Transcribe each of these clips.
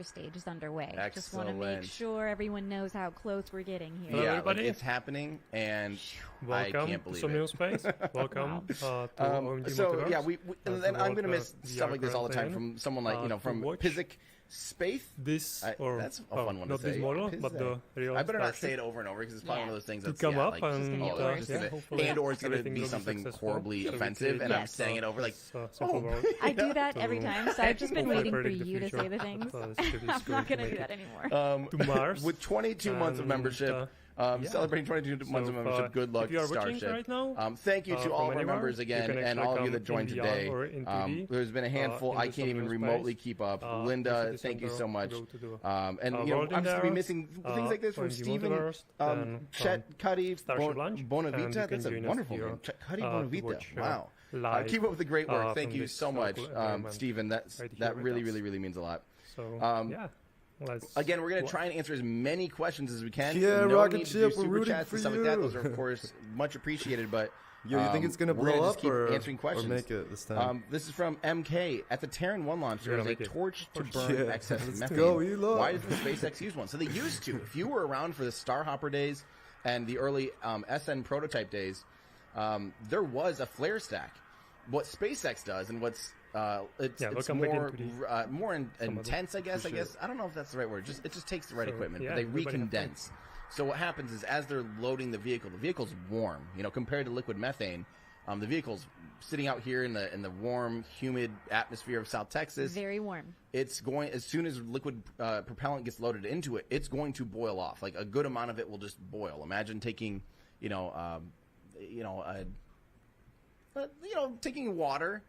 stage is underway. Excellent. Just want to make sure everyone knows how close we're getting here. Yeah, like it's happening, and welcome I can't believe to Somnium Space. Welcome to OMG so Multiverse. yeah, and I'm gonna miss stuff like this all the time from someone like from Pizik Space. That's a fun one to say. Not this model, but the real. I better not say it over and over because it's probably one of those things that's come up like, and or it's gonna be something horribly offensive, and I'm saying it over like. I do that every time, so I've just been waiting for you to say the things. I'm not gonna do that anymore. To Mars with 22 months of membership. Celebrating 22 months of membership. Good luck, StarShip. Right now, thank you to all of our members again, and all of you that joined today. There's been a handful I can't even remotely keep up. Linda, thank you so much. And I'm just gonna be missing things like this from Steven, Chet, Cuddy, Bonavita. That's a wonderful name. Chet, Cuddy, Bonavita. Wow. Keep up with the great work. Thank you so much, Steven. That really means a lot. So again, we're going to try and answer as many questions as we can. Yeah, no Rocket need to Ship, do we're super rooting chats for and stuff you. like that. Those are, of course, much appreciated, but you think it's going to blow up keep or answering questions. Or make it this time? This is from MK. At the Terran 1 launch, there was a torch to burn excess methane. Go, Elon. Why doesn't SpaceX use one? So they used to. If you were around for the Starhopper days and the early SN prototype days, there was a flare stack. What SpaceX does and what's it's more intense, I guess. I don't know if that's the right word. It just takes the right equipment. But they recondense. So what happens is as they're loading the vehicle's warm. Compared to liquid methane, the vehicle's sitting out here in the warm, humid atmosphere of South Texas. Very warm. It's going as soon as liquid propellant gets loaded into it, it's going to boil off. Like a good amount of it will just boil. Imagine taking, taking water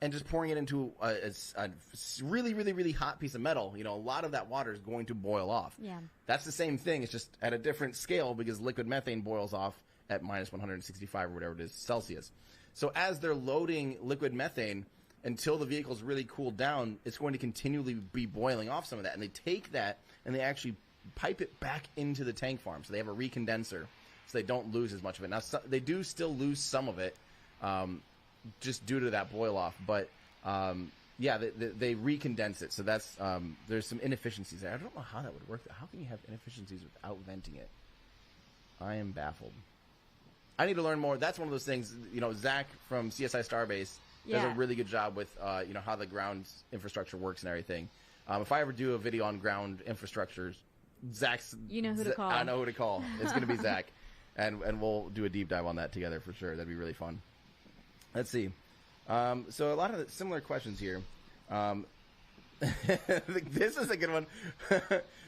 and just pouring it into a really hot piece of metal. A lot of that water is going to boil off. Yeah. That's the same thing. It's just at a different scale because liquid methane boils off at minus 165 or whatever it is Celsius. So as they're loading liquid methane until the vehicle's really cooled down, it's going to continually be boiling off some of that. And they take that and they actually pipe it back into the tank farm. So they have a recondenser so they don't lose as much of it. Now, they do still lose some of it. Just due to that boil off, but they recondense it. So that's there's some inefficiencies there. I don't know how that would work. How can you have inefficiencies without venting it? I am baffled. I need to learn more. That's one of those things. Zach from CSI Starbase does a really good job with how the ground infrastructure works and everything. If I ever do a video on ground infrastructures, Zach's. You know who to call. I know who to call. It's going to be Zach, and we'll do a deep dive on that together for sure. That'd be really fun. Let's see. So a lot of similar questions here. This is a good one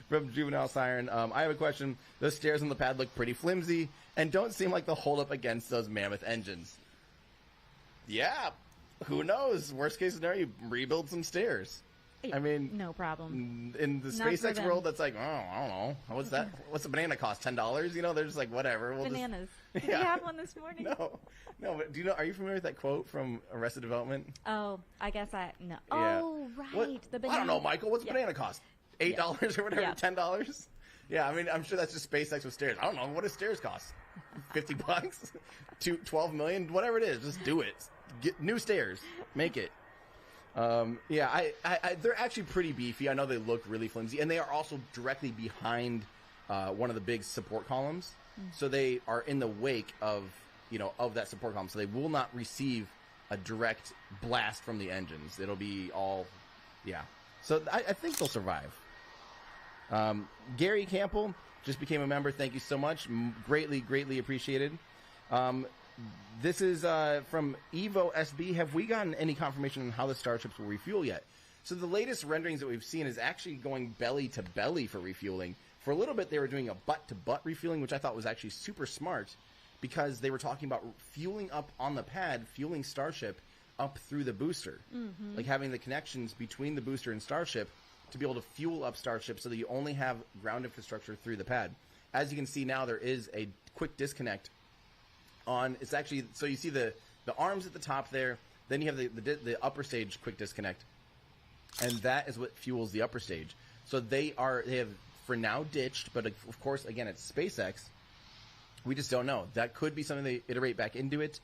from Juvenile Siren. I have a question. Those stairs on the pad look pretty flimsy and don't seem like they'll hold up against those mammoth engines. Yeah, who knows? Worst case scenario, you rebuild some stairs. I mean, no problem. In the SpaceX world, that's like, I don't know. What's that? What's a banana cost? $10? They're just like, whatever. Bananas. Did you have one this morning? No. But do you know? Are you familiar with that quote from Arrested Development? Oh, I guess no. Yeah. Oh, right. The banana. I don't know, Michael. What's a banana cost? $8 or whatever. $10. Yeah, I mean, I'm sure that's just SpaceX with stairs. I don't know. What does stairs cost? $50? $12 million? Whatever it is, just do it. Get new stairs. Make it. They're actually pretty beefy. I know they look really flimsy, and they are also directly behind one of the big support columns. So they are in the wake of that support column. So they will not receive a direct blast from the engines. It'll be all, So I think they'll survive. Gary Campbell just became a member. Thank you so much. Greatly appreciated. This is from Evo SB. Have we gotten any confirmation on how the Starships will refuel yet? So the latest renderings that we've seen is actually going belly to belly for refueling. For a little bit, they were doing a butt-to-butt refueling, which I thought was actually super smart because they were talking about fueling up on the pad, fueling Starship up through the booster. Like having the connections between the booster and Starship to be able to fuel up Starship so that you only have ground infrastructure through the pad. As you can see now, there is a quick disconnect it's actually, so you see the arms at the top there, then you have the upper stage quick disconnect, and that is what fuels the upper stage. So they have for now ditched, but of course, again, it's SpaceX. We just don't know. That could be something they iterate back into it.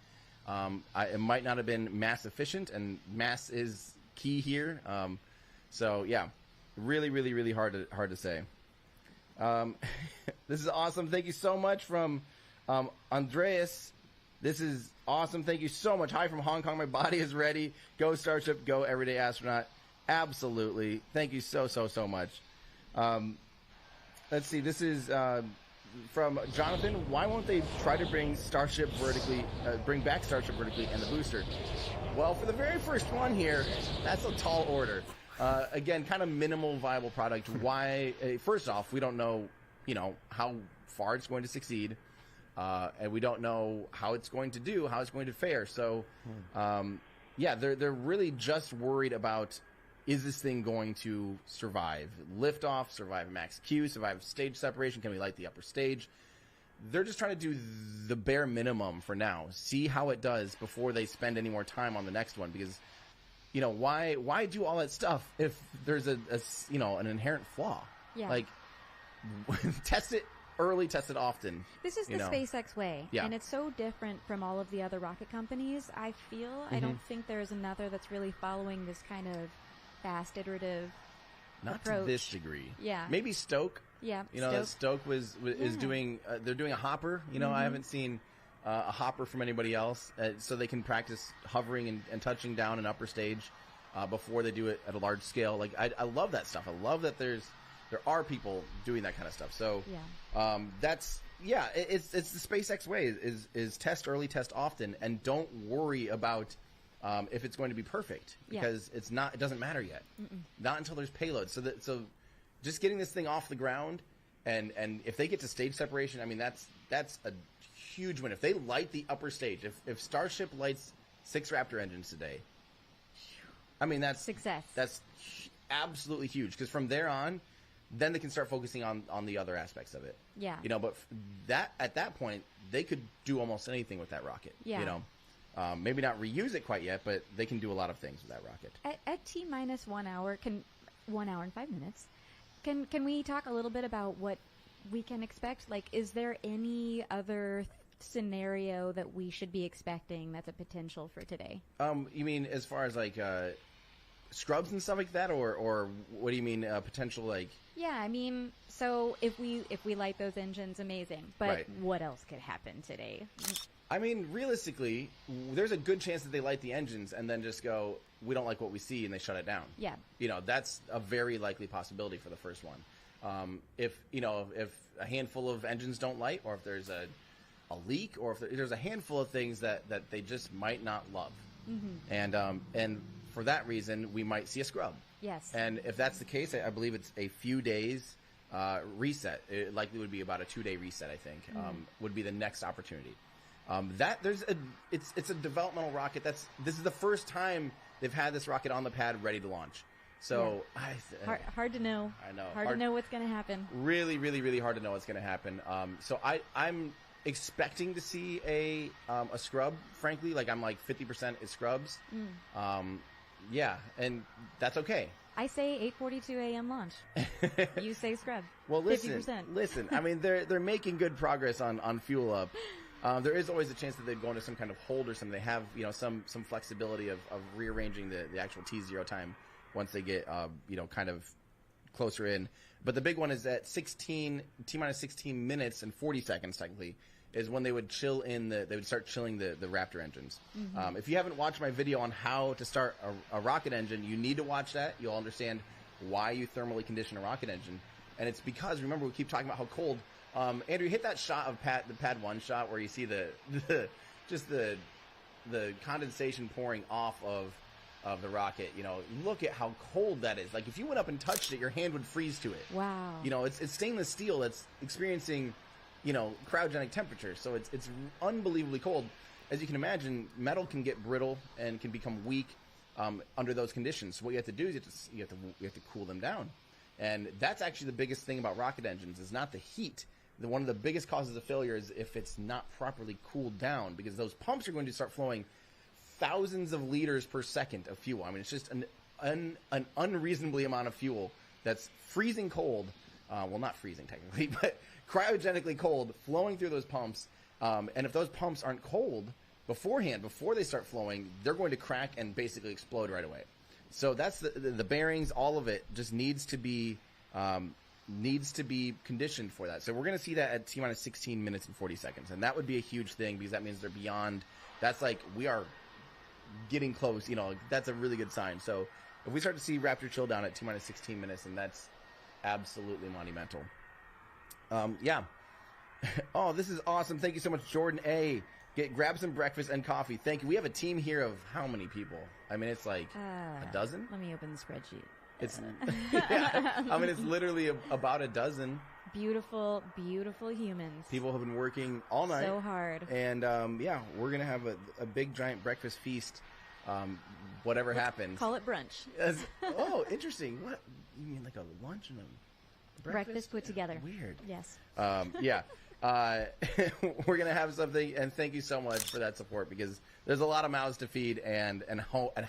It might not have been mass efficient, and mass is key here. So yeah, Really, really, really hard to say. This is awesome. Thank you so much from Andreas. This is awesome. Thank you so much. Hi from Hong Kong. My body is ready. Go Starship. Go Everyday Astronaut. Absolutely. Thank you so much. Let's see. This is from Jonathan. Why won't they try to bring Starship vertically, bring back Starship vertically and the booster? Well, for the very first one here, that's a tall order. Again, kind of minimal viable product. Why? First off, we don't know, how far it's going to succeed, and we don't know how it's going to do, how it's going to fare. So, yeah, they're really just worried about, is this thing going to survive liftoff, survive max Q, survive stage separation? Can we light the upper stage? They're just trying to do the bare minimum for now. See how it does before they spend any more time on the next one. Because, why do all that stuff if there's an inherent flaw? Yeah. Like, test it early, test it often. This is the SpaceX way. Yeah. And it's so different from all of the other rocket companies. I feel, I don't think there's another that's really following this kind of fast, iterative approach. To this degree. Yeah. Maybe Stoke. Yeah. Stoke is doing, they're doing a hopper. I haven't seen a hopper from anybody else. So they can practice hovering and touching down an upper stage before they do it at a large scale. Like, I love that stuff. I love that there are people doing that kind of stuff. So, it's the SpaceX way is test early, test often, and don't worry about if it's going to be perfect, because it doesn't matter yet. Not until there's payload. So just getting this thing off the ground, and if they get to stage separation, I mean, that's a huge win. If they light the upper stage, if Starship lights 6 Raptor engines today, I mean, that's success. That's absolutely huge, because from there on, then they can start focusing on the other aspects of it. Yeah. But at that point, they could do almost anything with that rocket. Yeah. Maybe not reuse it quite yet, but they can do a lot of things with that rocket. At T-minus 1 hour, 1 hour and 5 minutes, can we talk a little bit about what we can expect? Like, is there any other scenario that we should be expecting that's a potential for today? You mean as far as like scrubs and stuff like that, or what do you mean potential like? Yeah, I mean, so if we light those engines, amazing. But what else could happen today? I mean, realistically, there's a good chance that they light the engines and then just go, we don't like what we see, and they shut it down. Yeah. That's a very likely possibility for the first one. If a handful of engines don't light, or if there's a leak, or if there's a handful of things that they just might not love. And for that reason, we might see a scrub. Yes. And if that's the case, I believe it's a few days reset. It likely would be about a 2-day reset, I think, would be the next opportunity. It's a developmental rocket. This is the first time they've had this rocket on the pad ready to launch. So hard to know. I know. Hard to know what's going to happen. Really, really, really hard to know what's going to happen. So I'm expecting to see a scrub. Frankly, like I'm like 50% is scrubs. Yeah, and that's okay. I say 8:42 a.m. launch. You say scrub. Well, listen. 50%. Listen. I mean, they're making good progress on fuel up. There is always a chance that they'd go into some kind of hold or something. They have, some flexibility of rearranging the actual T0 time once they get, kind of closer in. But the big one is that T-minus 16 minutes and 40 seconds, technically, is when they would they would start chilling the Raptor engines. If you haven't watched my video on how to start a rocket engine, you need to watch that. You'll understand why you thermally condition a rocket engine. And it's because, remember, we keep talking about how cold. Andrew, hit that shot of the pad 1 shot where you see the condensation pouring off of the rocket. Look at how cold that is. Like, if you went up and touched it, your hand would freeze to it. Wow. It's stainless steel that's experiencing, cryogenic temperature. So it's unbelievably cold. As you can imagine, metal can get brittle and can become weak under those conditions. So what you have to do is you have to cool them down. And that's actually the biggest thing about rocket engines is not the heat. One of the biggest causes of failure is if it's not properly cooled down, because those pumps are going to start flowing thousands of liters per second of fuel. I mean, it's just an unreasonably amount of fuel that's freezing cold. Well, not freezing technically, but cryogenically cold, flowing through those pumps. And if those pumps aren't cold beforehand, before they start flowing, they're going to crack and basically explode right away. So that's the bearings, all of it just needs to be conditioned for that. So we're going to see that at T-minus 16 minutes and 40 seconds. And that would be a huge thing because that means they're beyond. That's like we are getting close. That's a really good sign. So if we start to see Raptor chill down at T-minus 16 minutes, and that's absolutely monumental. Yeah. Oh, this is awesome. Thank you so much, Jordan A. Grab some breakfast and coffee. Thank you. We have a team here of how many people? I mean, it's like a dozen? Let me open the spreadsheet. It's it's literally about a dozen. Beautiful, beautiful humans. People have been working all night. So hard. And, we're going to have a big, giant breakfast feast, whatever happens. Call it brunch. Oh, interesting. What? You mean like a lunch and a breakfast put together. Weird. Yes. We're going to have something, and thank you so much for that support because there's a lot of mouths to feed and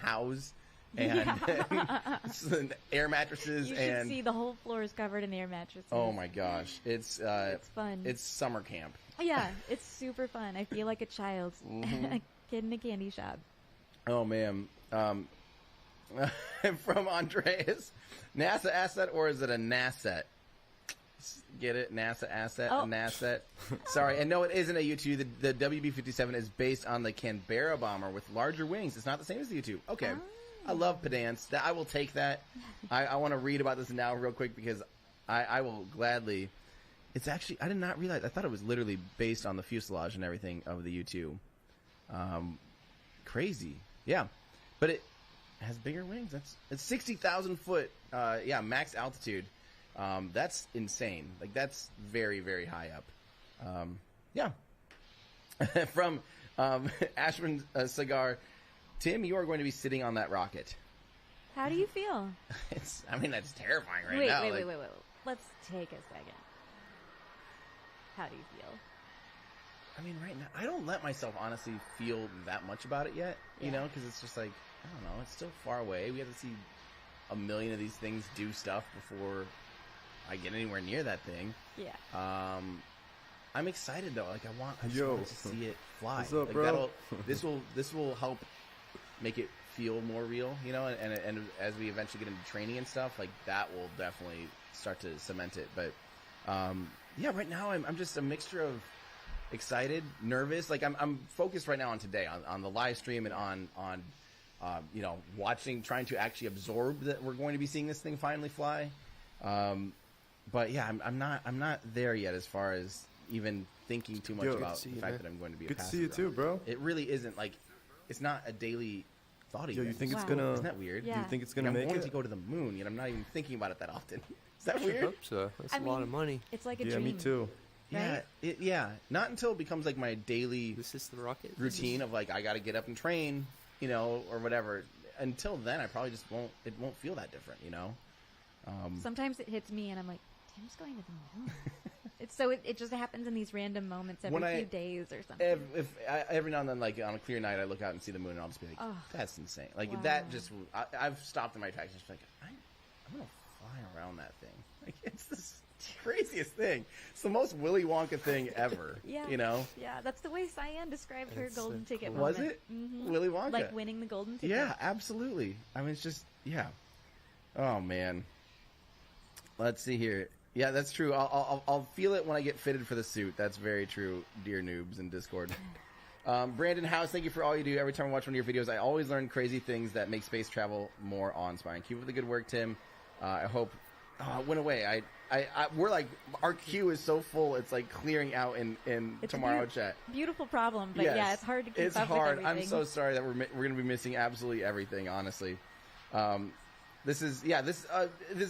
house. And air mattresses. You should see the whole floor is covered in air mattresses. Oh my gosh, it's fun. It's summer camp. Yeah, it's super fun. I feel like a child, a kid in a candy shop. Oh man, from Andreas, NASA asset or is it a NASET? Get it? NASA asset, a NASET. Sorry, and no, it isn't a U2. The WB-57 is based on the Canberra bomber with larger wings. It's not the same as the U2. Okay. I love pedants. I will take that. I want to read about this now real quick because I will gladly. It's actually, I did not realize. I thought it was literally based on the fuselage and everything of the U-2. Crazy. Yeah. But it has bigger wings. It's 60,000 foot, max altitude. That's insane. Like, that's very, very high up. From Ashman Cigar. Tim, you are going to be sitting on that rocket. How do you feel? That's terrifying right now. Wait. Let's take a second. How do you feel? I mean, right now, I don't let myself honestly feel that much about it yet, because it's just like, I don't know, it's still far away. We have to see a million of these things do stuff before I get anywhere near that thing. Yeah. I'm excited though. Like, I just want to see it fly. What's up, like, bro? This will help make it feel more real, and as we eventually get into training and stuff, like that will definitely start to cement it. But right now I'm just a mixture of excited, nervous. Like I'm focused right now on today, on the live stream and on watching, trying to actually absorb that we're going to be seeing this thing finally fly. But yeah, I'm not there yet as far as even thinking too much about the fact that I'm going to be a passenger. Good to see you too, bro. It really isn't like, it's not a daily thought even. You think it's gonna? Isn't that weird? Yeah. Do you think it's gonna make it? I'm going to go to the moon, yet I'm not even thinking about it that often. Is that I weird? hope so. That's a lot of money. It's like a Yeah, dream. me too. Yeah, Right? Not until it becomes like my daily This is the rocket. routine of like I got to get up and train, or whatever. Until then, I probably just won't. It won't feel that different, Sometimes it hits me and I'm like, Tim's going to the moon. It just happens in these random moments every few days or something. Every now and then, like on a clear night, I look out and see the moon, and I'll just be like, "That's insane!" Like Wow. that. Just I've stopped in my tracks and just like, I'm gonna fly around that thing. Like it's the craziest thing. It's the most Willy Wonka thing ever. Yeah. Yeah, that's the way Cyan described her That's golden so ticket cool. Was moment. it Mhm. Willy Wonka? Like winning the golden ticket. Yeah, absolutely. I mean, it's just Oh man. Let's see here. Yeah, that's true. I'll feel it when I get fitted for the suit. That's very true, dear noobs in Discord. Brandon House, thank you for all you do. Every time I watch one of your videos, I always learn crazy things that make space travel more awe-inspiring. Keep up the good work, Tim. I hope. Oh, it went away. We're like, our queue is so full. It's like clearing out in It's tomorrow chat. Beautiful problem, but Yes. yeah, it's hard to keep It's up hard. with everything. I'm so sorry that we're going to be missing absolutely everything. Honestly, this is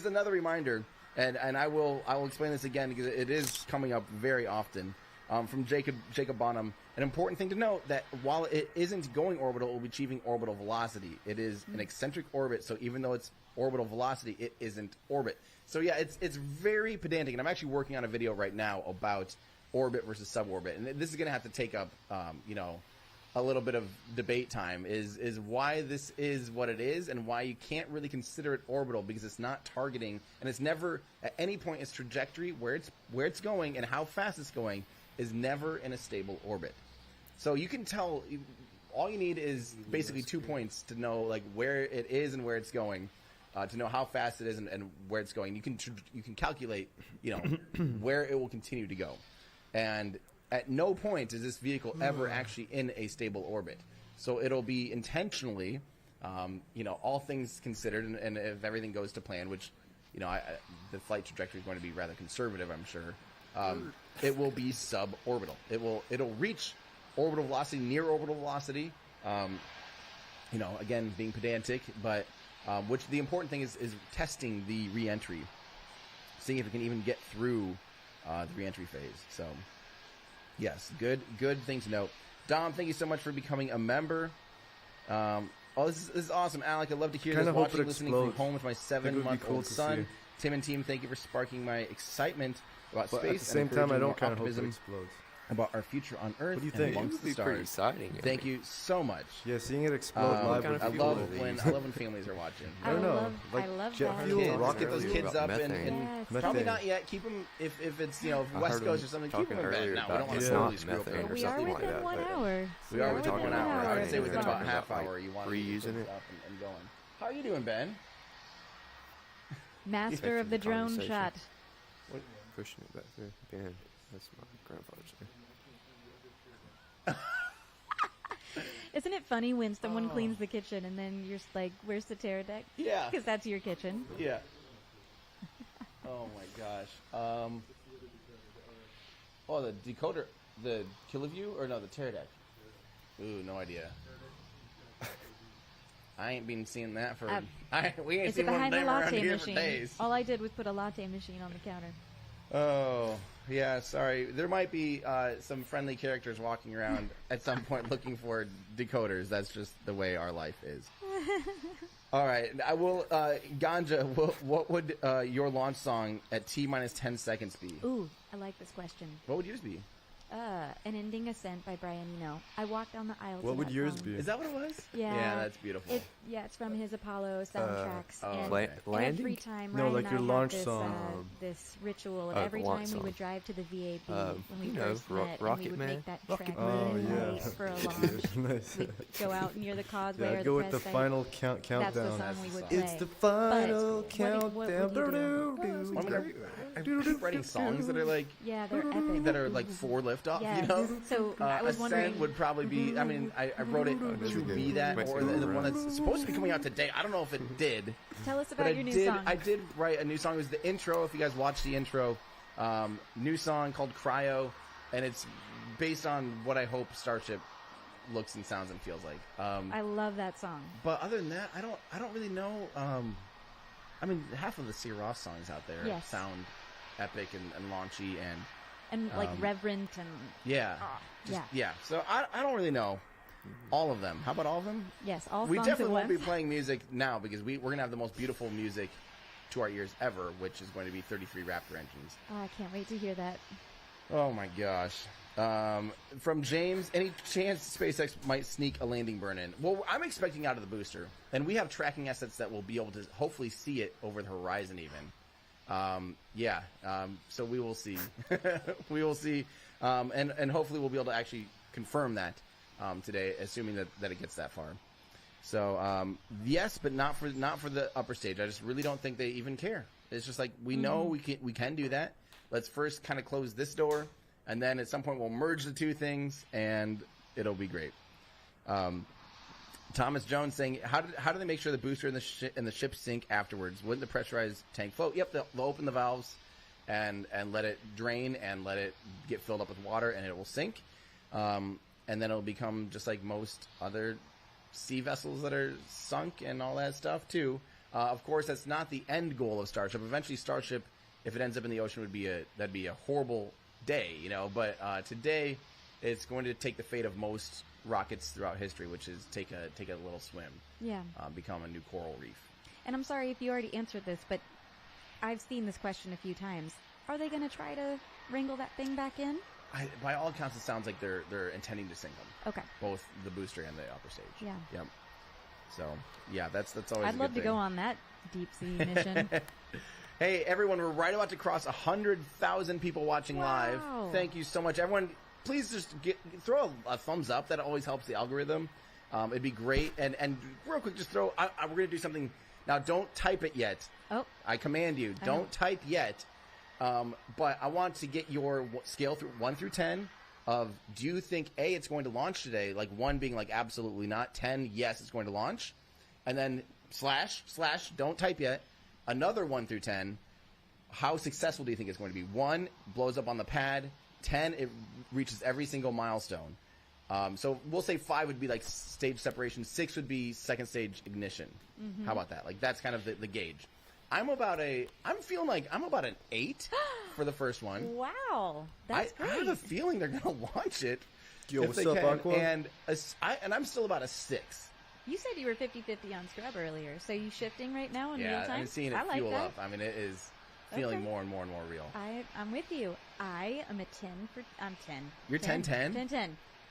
another reminder, and I will explain this again because it is coming up very often. From Jacob Bonham, an important thing to note that while it isn't going orbital, it will be achieving orbital velocity. It is an eccentric orbit, so even though it's orbital velocity, it isn't orbit. So yeah, it's very pedantic, and I'm actually working on a video right now about orbit versus suborbit, and this is going to have to take up a little bit of debate time. Is why this is what it is, and why you can't really consider it orbital because it's not targeting, and it's never at any point its trajectory where it's going and how fast it's going is never in a stable orbit. So you can tell all you need is basically 2 points to know like where it is and where it's going, to know how fast it is and where it's going. You can calculate, where it will continue to go, and at no point is this vehicle ever actually in a stable orbit. So it'll be intentionally, all things considered, and if everything goes to plan, which, the flight trajectory is going to be rather conservative, I'm sure. It will be suborbital. It'll reach orbital velocity, near orbital velocity. Again, being pedantic, but which the important thing is testing the reentry, seeing if it can even get through the reentry phase. So, yes, good thing to note. Dom, thank you so much for becoming a member. This is awesome, Alec. I'd love to hear this. Watching, listening from home with my 7-month-old son. Tim and team, thank you for sparking my excitement about space. At the same time, I don't kind of hope it optimism explodes. about our future on Earth. What do you and think? amongst the It would be pretty stars. exciting. Thank you so much. Yeah, seeing it explode live. kind would of be I love cool. when families are watching. I don't know. I love jet that. fuel, Kids, rocket get those fuel. kids up and Yes. probably Methane. not yet. Keep them if it's I West heard Coast him or something. Keep them in talking bed. earlier No, we about don't want it's to not totally screw up methane their or We are something like within that, 1 but- hour. We are within talking 1 hour. about I would say it. within Talking about half about, hour. You want reusing to get it. up and going. How are you doing, Ben? Master of the drone Conversation. shot. Pushing it back there. Ben, that's my grandfather's name. Isn't it funny when someone cleans the kitchen and then you're just like, "Where's the pterodactyl?" Yeah. Because that's your kitchen. Yeah. Oh my gosh. The decoder, the Killaview, or no, the pterodactyl. Ooh, no idea. I ain't been seeing that for. We ain't Is it seen one behind the damn around latte here machine? for days. All I did was put a latte machine on the counter. Oh, yeah, sorry. There might be some friendly characters walking around at some point looking for decoders. That's just the way our life is. All right. I will, Ganja, what would your launch song at T-minus 10 seconds be? Ooh, I like this question. What would yours be? An Ending Ascent by Brian Eno. I walked down the aisle. What to would that yours song. be? Is that what it was? Yeah. Yeah, that's beautiful. It's from his Apollo soundtracks. and okay. Landing? every time No, Ryan like and your I launch had this, song. this ritual of Oh, every the time launch we song. would drive to the VAB when we you know, first met, and we Rocket would Man. make that Rocket track Man. really Oh, late yeah. for a launch. Nice. We'd go out near the causeway Yeah, or I'd the go with press the site. final That's countdown. the song we would It's play. It's the final But countdown. what would you do? I keep writing songs that are like Yeah, they're epic. that are like for liftoff, Yes. you know? So I was Ascent wondering. would probably be. I mean, I wrote it that's to a good be one. that, Makes or me the go one around. that's supposed to be coming out today. I don't know if it did, Tell us but about I your new did. song. I did write a new song. It was the intro. If you guys watched the intro, new song called Cryo, and it's based on what I hope StarShip looks and sounds and feels like. I love that song. But other than that, I don't really know. I mean, half of the C. Ross songs out there Yes. sound epic and launchy and And like reverent and yeah, yeah. So I don't really know all of them. How about all of them? Yes, all We songs definitely at won't be once. playing music now because we're gonna have the most beautiful music to our ears ever, which is going to be 33 Raptor engines. Oh, I can't wait to hear that. Oh my gosh. From James, any chance SpaceX might sneak a landing burn in? Well, I'm expecting out of the booster, and we have tracking assets that will be able to hopefully see it over the horizon even. So we will see. We will see. And hopefully we'll be able to actually confirm that today, assuming that it gets that far. So yes, but not for the upper stage. I just really don't think they even care. It's just like we know we can do that. Let's first kind of close this door, and then at some point we'll merge the two things, and it'll be great. Thomas Jones saying, how do they make sure the booster and the ship sink afterwards? Wouldn't the pressurized tank float? Yep, they'll open the valves and let it drain and let it get filled up with water, and it will sink. And then it'll become just like most other sea vessels that are sunk and all that stuff too. Of course, that's not the end goal of StarShip. Eventually, StarShip, if it ends up in the ocean, that'd be a horrible day, you know. But today, it's going to take the fate of most rockets throughout history, which is take a little swim, Yeah. become a new coral reef. And I'm sorry if you already answered this, but I've seen this question a few times. Are they going to try to wrangle that thing back in? By all accounts, it sounds like they're intending to sink them, Okay. both the booster and the upper stage. Yeah. Yep. So yeah, that's always. I'd a love good to go thing. on that deep sea mission. Hey, everyone, we're right about to cross 100,000 people watching live. Wow. Thank you so much. Everyone, please just throw a thumbs up. That always helps the algorithm. It'd be great. And real quick, just we're going to do something. Now, don't type it yet. Oh. I command you, don't type yet. But I want to get your scale through 1 through 10 of, do you think, A, it's going to launch today? Like 1 being like absolutely not, 10, yes, it's going to launch. And then / don't type yet. Another 1 through 10, how successful do you think it's going to be? 1, blows up on the pad. 10, it reaches every single milestone. So we'll say 5 would be like stage separation. 6 would be second stage ignition. How about that? Like that's kind of the gauge. I'm feeling like I'm about an 8 for the first one. Wow, that's great. I have a feeling they're going to launch it. Yo, if what's they up, can. Aqua? And I'm still about a 6. You said you were 50-50 on scrub earlier, so you shifting right now in real Yeah, time? I'm seeing it I like fuel that. up. I mean, it is feeling more and more and more real. I'm with you. I am a 10 I'm 10. You're 10. 10.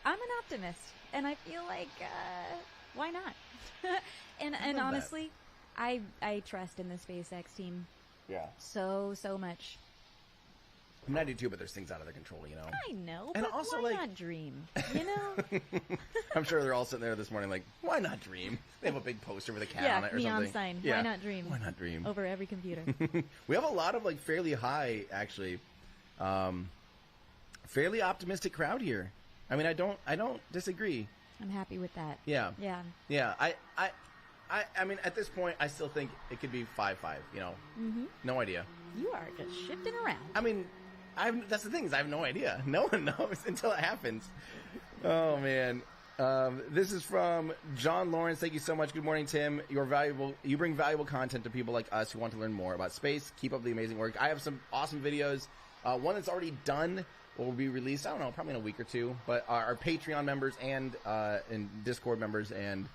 I'm an optimist, and I feel like, why not? and honestly, I trust in the SpaceX team Yeah. so much. I mean, I do too, but there's things out of their control, you know? I know, And but also, why like- not dream? You know? I'm sure they're all sitting there this morning like, why not dream? They have a big poster with a cat Yeah, on it or neon something. sign. Yeah. Why not dream? Why not dream? Over every computer. We have a lot of like fairly high, actually, fairly optimistic crowd here. I mean, I don't disagree. I'm happy with that. Yeah. Yeah. Yeah. I mean, at this point, I still think it could be 5-5. You know, no idea. You are just shifting around. I mean, that's the thing is I have no idea. No one knows until it happens. Oh man. This is from John Lawrence. Thank you so much. Good morning, Tim. You bring valuable content to people like us who want to learn more about space. Keep up the amazing work. I have some awesome videos. One that's already done will be released, I don't know, probably in a week or two. But our Patreon members and Discord members and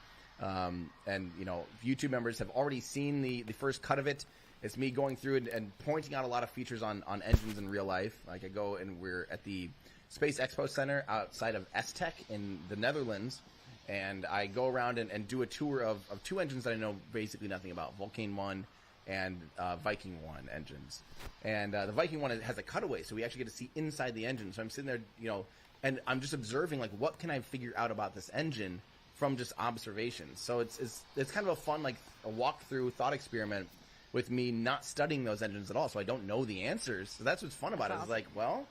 you know, YouTube members have already seen the first cut of it. It's me going through and pointing out a lot of features on engines in real life. Like I go and we're at the Space Expo Center outside of S-Tech in the Netherlands, and I go around and do a tour of 2 engines that I know basically nothing about, Vulcan 1 and Viking 1 engines. And the Viking 1 has a cutaway, so we actually get to see inside the engine. So I'm sitting there, you know, and I'm just observing, like, what can I figure out about this engine from just observations. So it's kind of a fun, like, a walkthrough thought experiment with me not studying those engines at all, so I don't know the answers. So that's what's fun about it. It's like, well,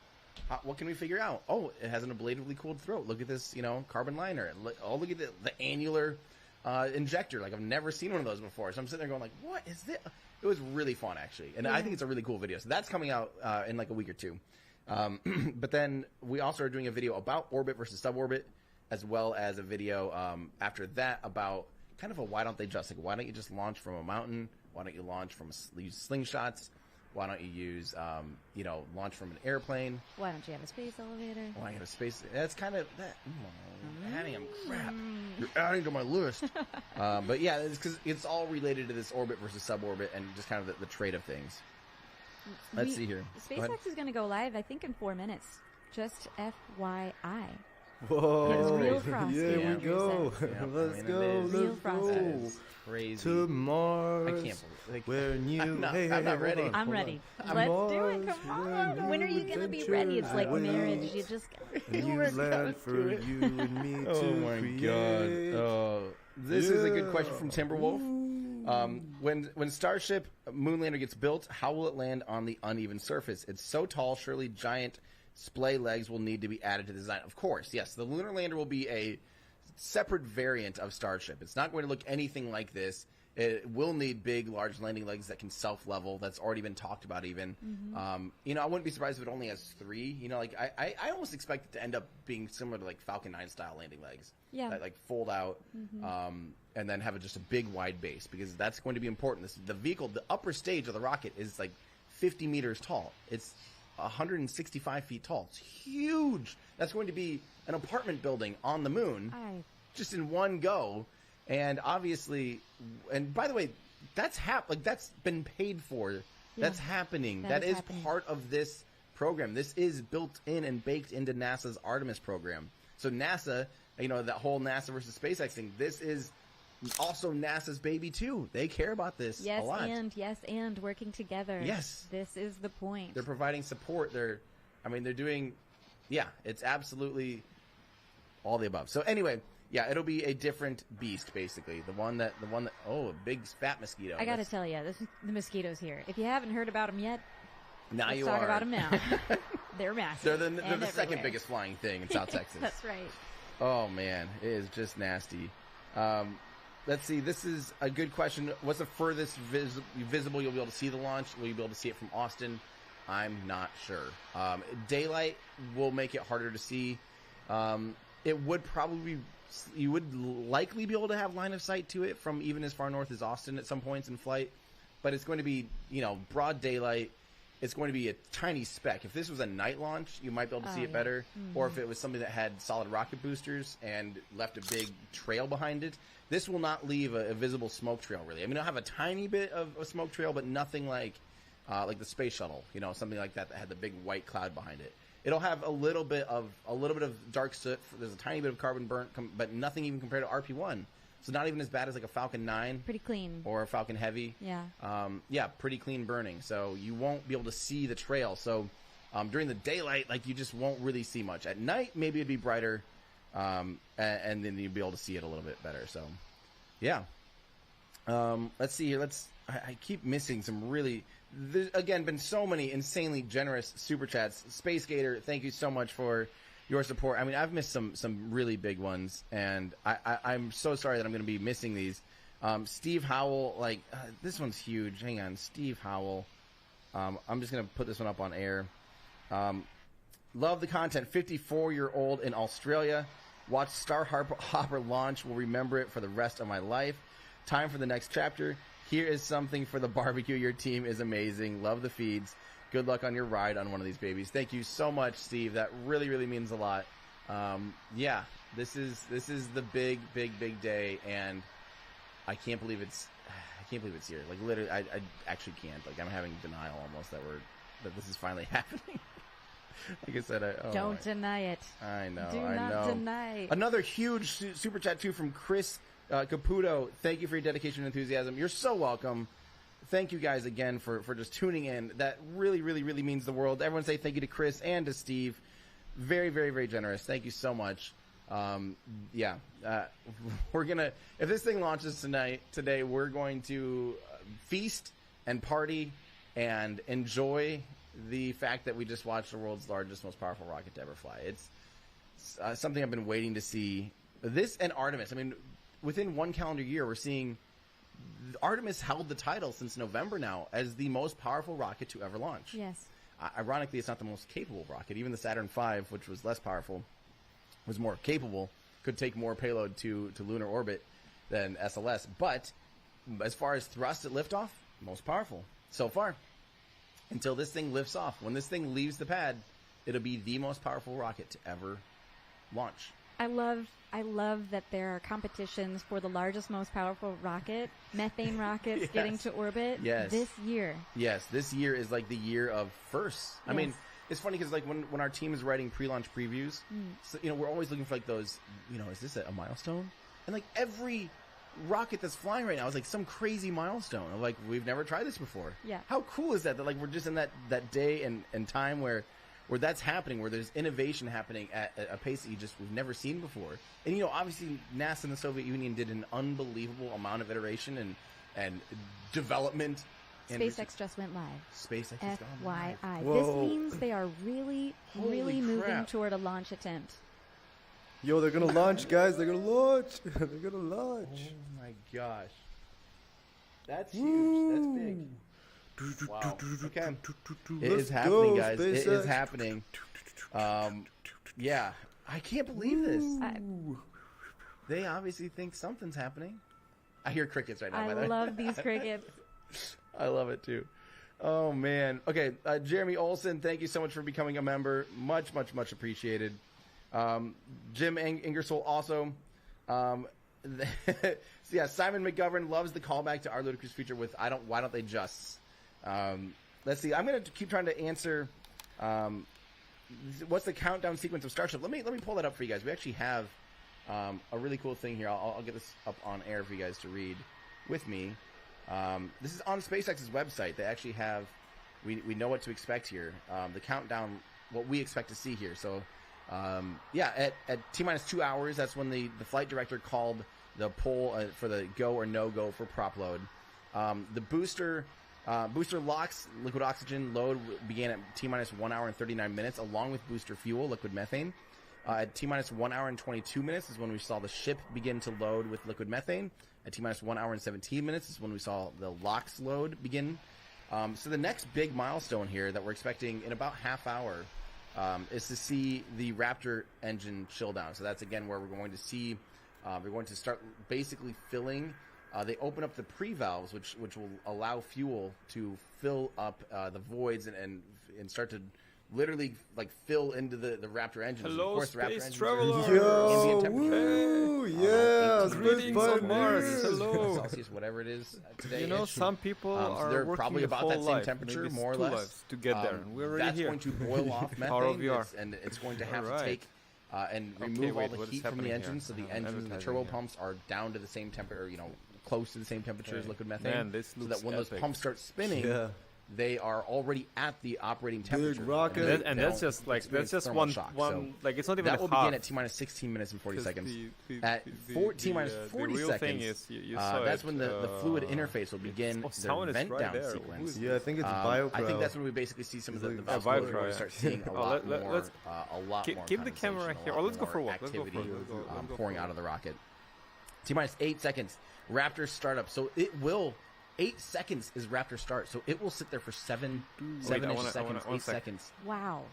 what can we figure out? Oh, it has an ablatively cooled throat. Look at this, you know, carbon liner. Look at the annular injector. Like, I've never seen one of those before. So I'm sitting there going, like, what is this? It was really fun, actually. And I think it's a really cool video. So that's coming out in like a week or two. But then we also are doing a video about orbit versus suborbit, as well as a video after that about kind of a why don't you just launch from a mountain? Why don't you launch from use slingshots? Why don't you use, you know, launch from an airplane? Why don't you have a space elevator? Why have a space? That's kind of that. Adding them crap. You're adding to my list. But yeah, it's because it's all related to this orbit versus suborbit and just kind of the trade of things. Let's see here. SpaceX is going to go live, I think, in 4 minutes. Just FYI. Whoa. Real Frost, Here yeah. we go. Yeah, Let's I mean, go. it is. Real Let's Frost. That go. is crazy. To Mars. I can't believe Where you. I'm not hey, ready. hold on, I'm hold ready. on. Let's do it. Mars, Come where on. When are you going to be ready? It's like adventures marriage. You await. just A new land for you and me Oh to my create. god! Oh, this is a good question from Timberwolf. When StarShip Moonlander gets built, how will it land on the uneven surface? It's so tall, surely giant splay legs will need to be added to the design. Of course, yes. The lunar lander will be a separate variant of StarShip. It's not going to look anything like this. It will need big, large landing legs that can self-level. That's already been talked about even. You know, I wouldn't be surprised if it only has 3. You know, like I almost expect it to end up being similar to like Falcon 9 style landing legs. Yeah. That like fold out and then have just a big wide base, because that's going to be important. The vehicle, the upper stage of the rocket is like 50 meters tall. It's 165 feet tall. It's huge. That's going to be an apartment building on the moon just in one go. And obviously, and by the way, that's that's been paid for. Yeah. That's happening. That is happening. Part of this program. This is built in and baked into NASA's Artemis program. So NASA, you know, that whole NASA versus SpaceX thing, this is also NASA's baby too. They care about this a lot. And working together. Yes. This is the point. They're providing support. They're doing, yeah, it's absolutely all the above. So anyway, Yeah, it'll be a different beast, basically. The one that, oh, a big fat mosquito. I gotta tell you, the mosquitoes here. If you haven't heard about them yet, now let's you talk are. about them now. They're massive. They're the and second everywhere. biggest flying thing in South Texas. That's right. Oh, man. It is just nasty. Let's see. This is a good question. What's the furthest visible you'll be able to see the launch? Will you be able to see it from Austin? I'm not sure. Daylight will make it harder to see. It would probably you would likely be able to have line of sight to it from even as far north as Austin at some points in flight, but it's going to be, broad daylight. It's going to be a tiny speck. If this was a night launch, you might be able to see it better, or if it was something that had solid rocket boosters and left a big trail behind it. This will not leave a visible smoke trail, really. I mean, it'll have a tiny bit of a smoke trail, but nothing like the space shuttle, something like that had the big white cloud behind it. It'll have a little bit of dark soot. There's a tiny bit of carbon burnt, but nothing even compared to RP-1. So not even as bad as like a Falcon 9. Pretty clean. Or a Falcon Heavy. Yeah. Pretty clean burning. So you won't be able to see the trail. So during the daylight, like you just won't really see much. At night, maybe it'd be brighter, and then you'd be able to see it a little bit better. So, yeah. Let's see here. I keep missing some really. There's, again, been so many insanely generous super chats. Space Gator, thank you so much for your support. I mean, I've missed some really big ones, and I'm so sorry that I'm going to be missing these. Steve Howell, this one's huge. Hang on, Steve Howell. I'm just going to put this one up on air. Love the content. 54-year-old in Australia. Watch Star Hopper launch. Will remember it for the rest of my life. Time for the next chapter. Here is something for the barbecue. Your team is amazing. Love the feeds. Good luck on your ride on one of these babies. Thank you so much, Steve. That really, really means a lot. Yeah, this is the big day, and I can't believe it's here. Like literally, I actually can't. Like I'm having denial almost that this is finally happening. Like I said, don't deny it. I know. Do not deny. Another huge super chat too from Chris Caputo. Thank you for your dedication and enthusiasm. You're so welcome. Thank you guys again for just tuning in. That really, really, really means the world. Everyone say thank you to Chris and to Steve. Very, very, very generous. Thank you so much. We're gonna, if this thing launches today, we're going to feast and party and enjoy the fact that we just watched the world's largest, most powerful rocket to ever fly. It's something I've been waiting to see. This and Artemis. I mean, within one calendar year, we're seeing Artemis held the title since November now as the most powerful rocket to ever launch. Yes. Ironically, it's not the most capable rocket. Even the Saturn V, which was less powerful, was more capable, could take more payload to lunar orbit than SLS. But as far as thrust at liftoff, most powerful so far. Until this thing lifts off. When this thing leaves the pad, it'll be the most powerful rocket to ever launch. I love that there are competitions for the largest, most powerful rocket, methane rockets Yes. getting to orbit this year. Yes, this year is like the year of firsts. I mean, it's funny because like when our team is writing pre-launch previews, so, we're always looking for like those, is this a milestone? And like every rocket that's flying right now is like some crazy milestone of like, we've never tried this before. Yeah. How cool is that like we're just in that day and time where that's happening, where there's innovation happening at a pace that we've never seen before. And, obviously NASA and the Soviet Union did an unbelievable amount of iteration and development. SpaceX just went live. SpaceX has gone live. FYI. Whoa. This means they are really, Holy really moving crap. toward a launch attempt. Yo, they're gonna launch, guys. They're gonna launch. They're gonna launch. Oh my gosh. That's huge. That's big. Wow. Okay. It is happening, guys. It is happening. Yeah. I can't believe this. They obviously think something's happening. I hear crickets right now, by the way. I love these crickets. I love it too. Oh man. Okay, Jeremy Olson, thank you so much for becoming a member. Much, much, much appreciated. Jim Ingersoll also. So yeah, Simon McGovern loves the callback to our ludicrous feature with why don't they just? Let's see. I'm gonna keep trying to answer. What's the countdown sequence of StarShip? Let me pull that up for you guys. We actually have a really cool thing here. I'll get this up on air for you guys to read with me. This is on SpaceX's website. They actually have, we know what to expect here. The countdown, what we expect to see here. So At T-minus 2 hours, that's when the flight director called the poll for the go or no-go for prop load. The booster LOX, liquid oxygen load, began at T-minus 1 hour and 39 minutes, along with booster fuel, liquid methane. At T-minus 1 hour and 22 minutes is when we saw the ship begin to load with liquid methane. At T-minus 1 hour and 17 minutes is when we saw the LOX load begin. So the next big milestone here that we're expecting in about half hour is to see the Raptor engine chill down. So that's, again, where we're going to see, we're going to start basically filling. They open up the pre-valves, which will allow fuel to fill up the voids and start to literally like fill into the Raptor engines. Hello, of course, the Raptor space engines traveler. Yo, Woo, yeah, Greetings on Mars. Hello. Celsius, whatever it is today. You know, some people so are they're working probably the about whole that same life, temperature, maybe more or 2 less, lives to get there. And we're already that's here. going to boil off Power of methane, VR. and it's going to have All to right. take and Okay, remove wait, all what the is heat from the happening engines, so here? the engines and the Advertising turbo here. pumps are down to the same temperature, close to the same temperature as Okay. liquid methane. Man, this so looks that when those epic. pumps start spinning, Yeah. they are already at the operating temperature. rocket. they- And they that's don't just like experience that's just thermal one shock. one So like it's not even that a will half. begin at T-minus 16 minutes and 40 'Cause seconds. the- At T-minus 40 the real seconds, thing is you saw that's it, when the fluid interface will begin oh, the someone is vent right down there. sequence. Who's Yeah, I think it's I BioCrowd. think that's when we basically see some of the It's like- valves Yeah, close, where we BioCrowd, start yeah. seeing a Oh, lot let- more, let's a lot more keep the camera condensation, here. a Oh, lot let's go more for a walk. Let's go for activity, a walk. Let's go pouring for a out of the rocket. T-minus 8 seconds. Raptor startup. So it will. 8 seconds is Raptor start. So it will sit there for 7 I seconds, wanna- 8 sec. seconds Wow.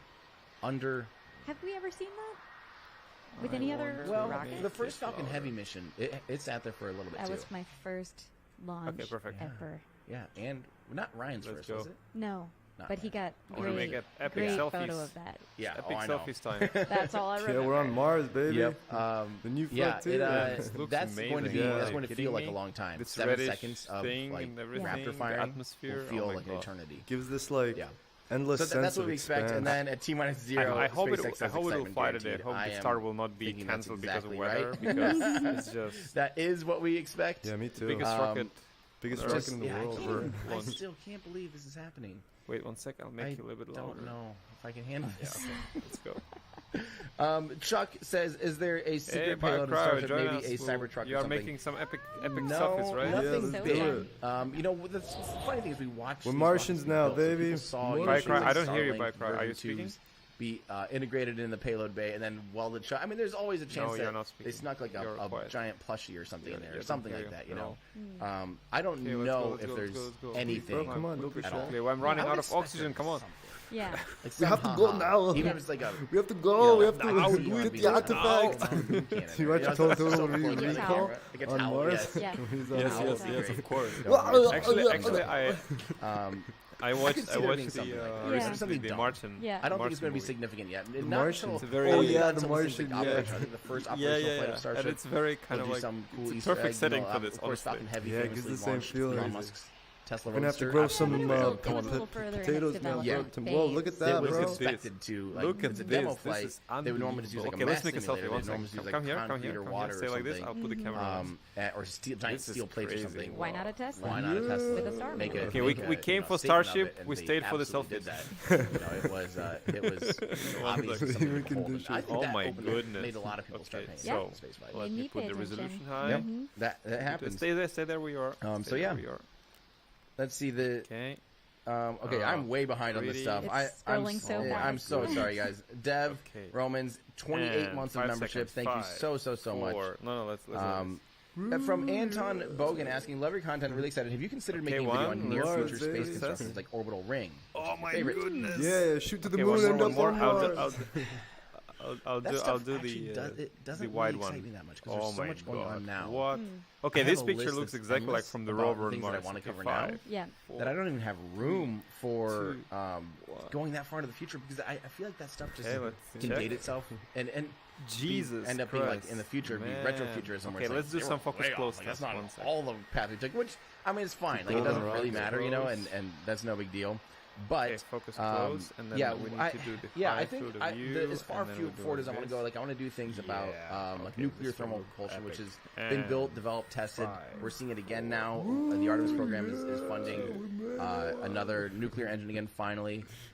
under. Have we ever seen that? With any other Well, rocket? the first Falcon Heavy mission, it sat there for a little bit That too. was my first launch Okay, perfect. ever. Yeah, and not Ryan's Let's first, go. was it? No, Not but he Ryan. got I wanna make great, an epic great selfies. photo of that. Yeah, Epic I know. selfies time. That's all I remember. Yeah, we're on Mars, baby. Yep. The new Yeah, flight too. This looks that's amazing. going to be Yeah. that's Are going you to kidding feel like me? a long time. This 7 reddish seconds of thing like and everything, Raptor the firing atmosphere, will feel oh my like an God. eternity. Gives this like Yeah. endless So sense that's what of we expect, and expanse. then at T-minus 0, I hope SpaceX I has hope it will excitement fly today. I guaranteed. hope I the am star will not be thinking that's cancelled because of exactly weather. right. Because it's just That is what we expect. Yeah, me too. biggest rocket. Biggest Or rocket just- in the yeah, world. I Launched. still can't believe this is happening. Wait 1 sec. I'll make I you a little bit louder. don't know if I can handle Yeah, this. okay. Let's go. Chuck says, "Is there a Hey, secret payload in Cryo, Starship? join Maybe us. a Cybertruck You or are something?" making some epic No, stuff, right? Yeah, nothing let's big. do You know, the funny thing is we watched. We're these Martians rockets now, built, so baby. people saw Martians. usually Cry, I don't hear you, Starlink Cry. Are you version speaking? 2s be integrated in the payload bay and then welded shut. I mean, there's always a chance No, you're that not they speaking. snuck like You're a quiet. giant plushie or something in there, Yeah, or something don't like hear that. you. You know, I don't Okay, let's know go, let's if go, there's let's go. anything. Bro, come on, don't be at shy. all. Okay, well, I'm running I would out of expect oxygen. there Come to be on. something. Yeah. Like We have to go now. Even if it's like a We have to go. We have to I get see you wanna be the like, artifact. "Oh, boom cannon," You or, actually know, told something him so when we cool, like a recall camera, like a on towel, Mars. yes. Yeah. He's on Yes, Towel Mars. would be great. of course. Don't Actually, I could watched see there being the something like that. Yeah. recently Something the dumn. Martian. Yeah. I don't think it's going to be movie. significant yet. The Not Martian? until- It's a very- oh, Oh, yeah, the the Martian, Martian. yeah. I think the first Yeah, operational yeah, flight of yeah. Starship. And it's very kind We'll of do like some cool it's a Easter perfect egg, setting you know, for this. Of course, Falcon Honestly, Heavy Yeah, it gives famously the same launched feeling. Elon Musk's Tesla We're gonna have to Roadster. grow Absolutely. some It was a little further in its potatoes now. development Yeah. Whoa, look at phase. that, It was bro. expected to, like, Look at it's a this. demo This flight. is They would normally just use like okay, a let's mass make a selfie. simulator. One They normally just use second. like Come here, concrete or come water here. or Say like this. something. I'll put the camera on. Or giant This is steel plates or crazy. something. Why not a Tesla? Why not a Tesla? With a Star Make Wars. it- Okay, make we a, came for statement of Starship, it, and we they stayed for the absolutely selfies. did that. You know, it was obviously something We to can behold. do And I shit. think Oh that my opened- goodness. made a lot of people start Okay, paying attention so- to space flight. Let They me need put pay the attention. resolution high. Yep. Mhm. That happens. Stay there where you are. So Stay yeah. there where you are. Let's see the. Okay. Okay, I'm way behind on this pretty- stuff. It's scrolling so I'm fast. so sorry, guys. Dev, Okay. Romans, 28 And months of 5 membership. seconds. Thank you 5, so much. 4. No, let's From Anton Bogan asking, love your content, really excited. Have you considered Okay, making a video one, on near Mars, future space baby. constructions like orbital ring? Oh my favorite. goodness. Yeah, shoot to the Okay, moon one and more, up one on more. Mars. I'll That do stuff the actually it doesn't the wide really excite one. me that much because Oh there's so my much going god! on now. What? I Okay, have this a picture list looks that's exactly like endless from the about rover things on that I Mars. wanna Okay, cover now. 5, Yeah. That I don't even have room for 2, 1. going that far into the future because I feel like that stuff just Okay, let's can check. date itself and Jesus end up Christ. being like in the future be Man. retro futurism. Okay, let's do some focus close Like, that's test. not 1 sec. all the path we took, which I mean it's fine. Like it Golden doesn't really rockets. matter, you know, and that's no big deal. But Okay, focus close, and then yeah, we need I, to do the yeah, I high think field of view, as far and then we do forward as I like want to go, this. like I want to do things about like okay, nuclear this will thermal look propulsion, which epic. has been built, developed, tested. 5. We're seeing it again now. The Artemis program is funding another nuclear engine again. Finally,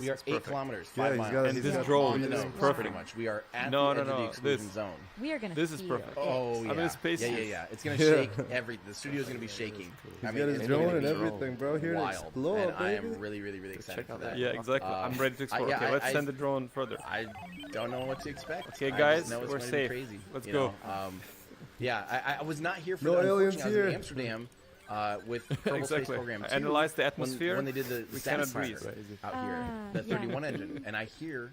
This We are is 8 perfect. kilometers, Yeah, 5 he's miles. got- And he's this got drone on the is nose, perfect. pretty much. We are at No, the no, edge of the no, exclusion this- zone. We are gonna. This is feel perfect. it. Oh yeah, I'm in a space yeah, yeah, suit. yeah. It's gonna Yeah. shake the studio's gonna be shaking. He's I mean, got his it's drone gonna and be everything, bro. Here to wild, explore, and I baby. am really, really, really excited Check for out that. that. Yeah, exactly. I'm ready to explore. yeah, Okay, let's I- send the drone further. I don't know what to expect. Okay, I just guys, know it's we're going to safe. be crazy. Let's you go. know? Yeah, I was not here for No the aliens unfortunately, I was here. in Amsterdam with Kerbal Space Exactly. Program 2 Analyze the atmosphere. when they did the We cannot Satisfier breathe. out here, Ah, the yeah. 31 engine, and I hear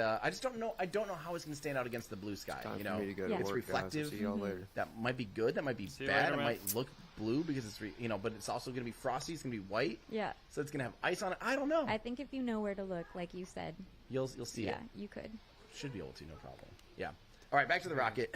I just don't know. I don't know how it's going to stand out against the blue sky. Time You for know, me to go to Yeah. it's work, guys. I'll reflective. see y'all later. That might be good. That might be See you bad. later, It man. might look blue because it's but it's also going to be frosty. It's going to be white. Yeah. So it's going to have ice on it. I don't know. I think if you know where to look, like you said, You'll see yeah, it. you could. Should be able to, no problem. Yeah. All right, back to the rocket.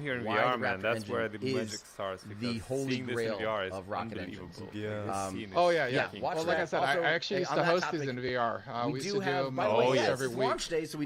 come here in why VR, the man. Raptor That's engine where the magic is starts. the holy seeing this grail in VR is of rocket unbelievable. engines. Yeah. Oh yeah, Yeah, watch well, like I that. said, I actually Hey, used on to that host topic, these in VR. we used do to have, do by the them way, Oh, yes, every it's week. launch day, so we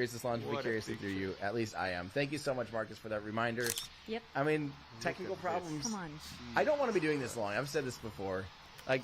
experience this launch vicariously through you. At least I am. Thank you so much, Marcus, for that reminder. Yep. I mean, technical problems. Come on. I don't want to be doing this long. I've said this before. Like,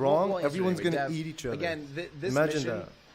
wrong, we'll answer everyone's anyway. gonna Dev, eat each other. Again, this Imagine mission, that.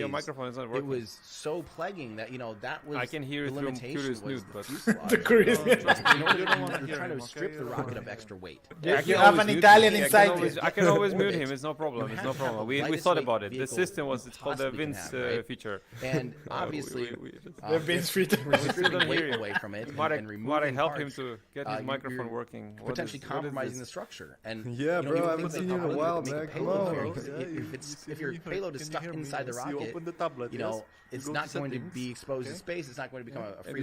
your microphone is not it working. was so plaguing that that was I can hear the it through limitation Curious was Nude, the but fuselage. The Curious Nude. You're trying to strip the rocket of extra weight. You have an Italian inside you. I can always mute him. It's no problem. You It's have no to have problem. the We lightest thought weight about it. The vehicle system you it's called the possibly can Vince have, right? feature. And obviously, The Vince feature. we're still stripping don't hear weight him. away from it Might and I removing help him parts, to get his you're microphone working? potentially What is compromising the this? structure. And Yeah, you bro, would I think haven't that seen they you in a would while, make a man. Come payload on. variant, 'cause if your payload is stuck inside the rocket, it's not going to be exposed to space. It's not going to become a free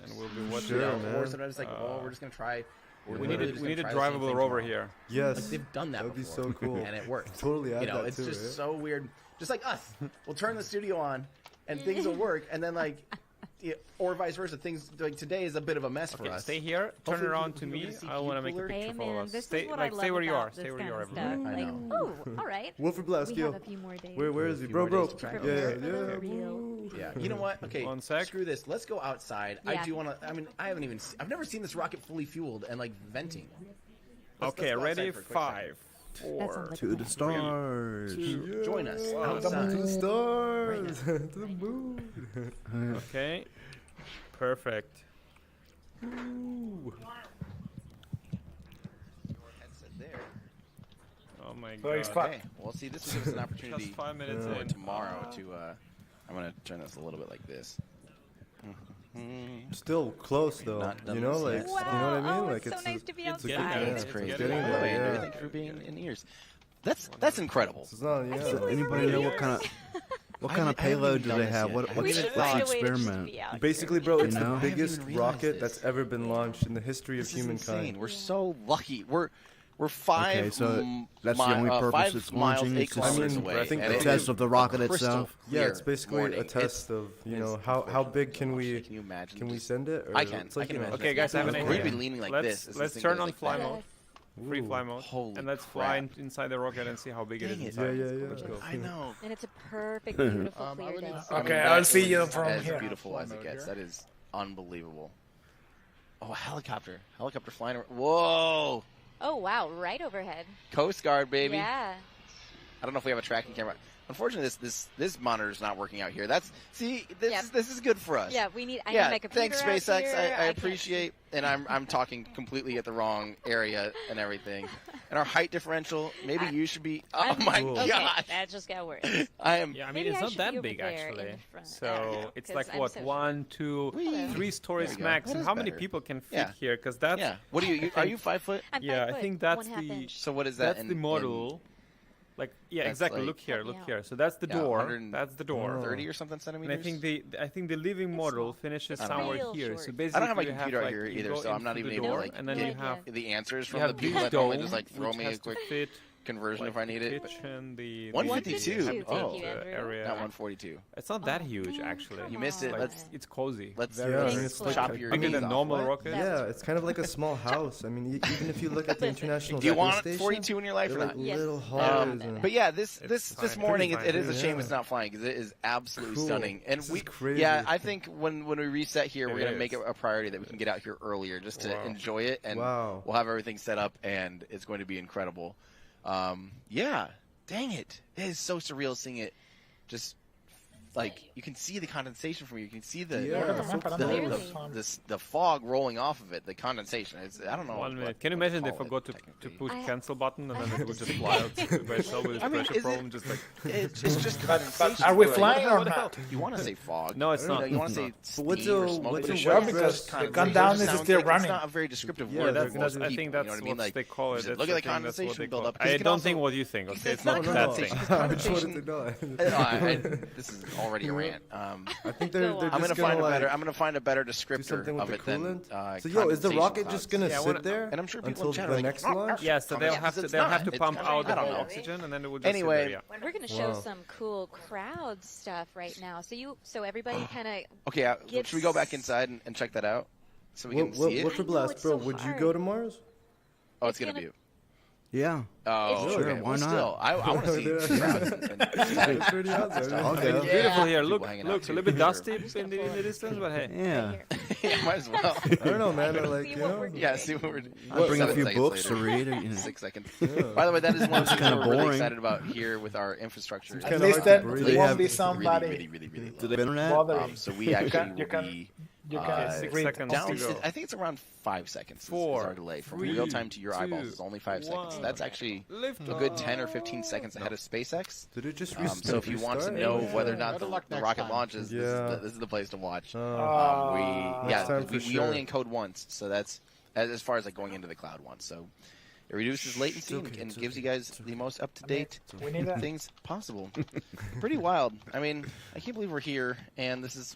and we'll be watching. Sure, Or man. sometimes it's like, we're just gonna try. We need a drivable rover here. Yes. Like they've done that. That'd be before, so cool. and it works. Totally add that it's to just it. so weird. Just like us, we'll turn the studio on, and things will work, and then like or vice versa. Things like today is a bit of a mess for us. Stay here. Turn Hopefully around we to can me. see I want to make a cooler. picture Hey, for all of man, us. this Stay, is what like, I stay love where you about are. this Stay where you kind are, of everybody. stuff. I Like, know. oh, all right. Wilford Blast, We yo. have a few more days. Where is he, Few bro, more bro? days to prepare Yeah, for the yeah. reveal. woo. Yeah, you know what? Okay, One sec. screw this. Let's go outside. I Yeah. do want to. I mean, I haven't even. I've never seen this rocket fully fueled and like venting. Okay, let's go ready? outside for a quick second. 5, 4, like To the stars. Join us To the outside. stars. To the moon. Okay. Perfect. Ooh. Headset there. Oh my So it's god. fun. Okay. Well, see, this gives us an opportunity Just 5 minutes for in. tomorrow to. I'm gonna turn this a little bit like this. Still close though. Not done You know, this like yet. you know what I mean? Oh, Like it's so nice to be it's a outside. good- It's It's crazy. getting By the there, way, yeah. thank you for being in ears. That's incredible. It's not, yeah. think we Anybody know what kind of I kind of haven't even payload do done they this have? yet. What, I what's, We haven't should what's find the a way to just experiment? be out Basically, here. bro, it's You know? the I haven't biggest even realized rocket this. that's ever been launched in the history of This is insane. humankind. We're so lucky. We're 5 Okay, so that's the only purpose 5 it's miles, launching, 8 it's just- kilometers I mean, away. I think and the it test is of the rocket a crystal itself? Yeah, it's clear basically morning. a test of how big can we Can you imagine? can we just- send it? Or I can. It's like, I can you know, imagine. Okay, guys, I have an We're idea. gonna be leaning like this. as Let's this thing turn goes on like fly that. mode. Free fly mode. Holy And let's crap. fly inside the rocket and see how big it Dang is it. inside. Yeah, yeah, yeah. Let's go. I know. And it's a perfect, beautiful, I clear would day. need- I mean, Okay, that I'll see is you from as here. beautiful as it Fly gets. mode That is unbelievable. Oh, a helicopter flying. Whoa! Oh, wow, right overhead. Coast Guard, baby. Yeah. I don't know if we have a tracking camera. Unfortunately, this monitor is not working out here. This Yeah. is good for us. Yeah, we need. I Yeah, need my computer thanks, out SpaceX. here. I can't appreciate, and I'm talking completely at the wrong area and everything. And our height differential, maybe you should be. Oh I'm- my Cool. Okay, gosh, that just got worse. I am. Yeah, I mean, Maybe it's I not should be that over big there in actually. the front. I don't So know, it's 'cause like I'm what, so 1, 2, Whee! 3 stories There you go. max. That And is how many better. people can fit Yeah. here? Because that's Yeah. What are you? Are you 5 foot? I'm Yeah, 5 I foot, think that's 1/2 the- inch. So what is that? that's the model. Like yeah, That's exactly. like- Look here, Help me look out. here. So that's the Yeah, door. 100 That's the door. 30 or something And centimeters. I think the living It's model small. finishes I don't know. somewhere Real here. short. So I don't basically, I don't have my you computer out like, here you either, go so I'm not into even the able to door, like and then No you idea. have the answers you from have the this people that normally dome, just like throw which me a has to quick fit conversion if I need the it. kitchen, the 152. the Oh. Thank you, Andrew. area. Not 142. It's not that Oh, huge man, actually. come You missed it. on. Let's- It's cozy. Let's Yeah, I mean, Thanks, it's Cliff. chop like your Bigger knees than off. normal What? rockets. Yeah, it's kind of like a small house. I mean, even if you look at the International Do you Space want Station, 42 in your life they're or like not? Yes. little Um, halls. and- But yeah, this It's fine. morning Pretty it is a fine. shame Yeah. it's not flying because it is absolutely Cool. stunning. And This we is crazy. yeah, I think when we reset here, we're It gonna make it is. a priority that we can get out here earlier just to Wow. enjoy it, and Wow. we'll have everything set up, and it's going to be incredible. Yeah, dang it, it is so surreal seeing it. Just like you can see the condensation from here, you can see the Clearly. the fog rolling off of it, the condensation. I don't know. 1 what- minute. Can you what imagine they call it forgot to technically. push I- cancel button and I then have it would to just see fly that. out by itself with its I mean, pressure is it- problem, just like It's just condensation. are we Like, flying what or the hell? not? You want to say fog? No, it's You know, not. You want to It's say not. steam what's or a- smoke? what's But a it Sure, just because sounds the kind of countdown weird. is It sounds still like running. It's not a very descriptive Yeah, word. that's, for that's, most I people, think you know that's what I what mean? Like, they call it. you said, That's look at the I think that's what condensation they build call up. it. I It can don't also- think what you think. Okay, it's No, not no, that no. thing. I just wanted to Condensation- know. this is already a rant. I think they're Go on. just I'm gonna gonna find a like better. I'm gonna find a better do descriptor something with of the it than. coolant. So yo, is the condensation rocket clouds. just gonna Yeah, I sit wanna- there And I'm sure people until in chat are the like, next launch? Yeah, so they'll Yeah, have to it's they'll not. have to It's pump not. out I don't the know. oxygen and then it would just Anyway, sit there, yeah. We're going to show Wow. some cool crowd stuff right now. So everybody kind of. Okay, Gives- should we go back inside and check that out so we can see it? What's the I know, blast, it's bro? so Would you hard. go to Mars? Oh, it's it's gonna gonna- be. Yeah. Oh, It's okay. true. Well, Why not? still, I want to see Yeah. crowds and That's pretty awesome. I'll It's go. beautiful here. People Look, hanging out looks a too, little bit for sure. dusty I'm just in gonna the distance, but hey. Yeah. Yeah, might as well. I don't know, man. I Like, see you what know, we're doing. Yeah, see what we're. I'll bring a 7 few seconds books to later. read. You know. 6 seconds. Yeah. By the way, that is one of the things kinda we're really boring. excited about here with our infrastructure. It's At kinda least hard to then breathe. there They won't have- be really, somebody really Do low. they have internet? bothering. So we actually you will can- be You can Uh, 6 read seconds down. to go. I think it's around 5 seconds. Is 4, our delay from 3, real time to your eyeballs. 2, It's only 5 seconds. 1. That's actually Lift a good 10 or 15 seconds ahead of SpaceX. Did it just So if you want to know whether or not Better luck the next rocket time. launches, Yeah. this is the place to watch. Oh, Next time for we sure. only encode once, so that's as far as like going into the cloud once. So it reduces latency and gives you guys the most up to date We need a, things possible. Pretty wild. I mean, I can't believe we're here, and this is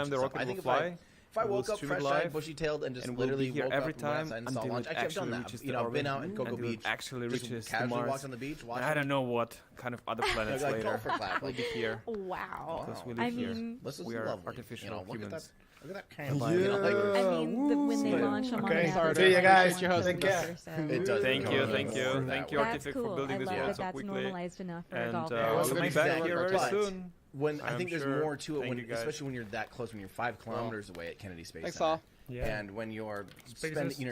time the stuff. rocket I think will fly. if I we'll woke up stream it fresh-eyed, live, bushy-tailed, and just and we'll be literally here woke every up and went time outside and saw until launch, it I could have done actually that. reaches You the know, I've been out in orbit, Cocoa and it Beach, actually just reaches to casually Mars. walked on the beach, watched I don't know what kind of other planets like later. golf or clap. We'll be here. Wow. Because we I live here. mean, This is We are lovely. artificial You know, look at humans. that. Look at that kind of Yeah. vibe. You know, like, I mean, when they Woo. launch them Okay. on Sorry an to- See you guys. Take your host. Take care. it does. Thank you, totally thank you, work thank that you, way. That's Artific, cool. for building I this love world that so that's quickly. normalized enough for a And golfer. we'll be makes back that here work, very but soon. When I I'm think there's sure. more to it, Thank when you, guys. especially when you're that close, when you're 5 kilometers away at Kennedy Space Thanks, Center, all. and when you're SpaceX. spending, you know,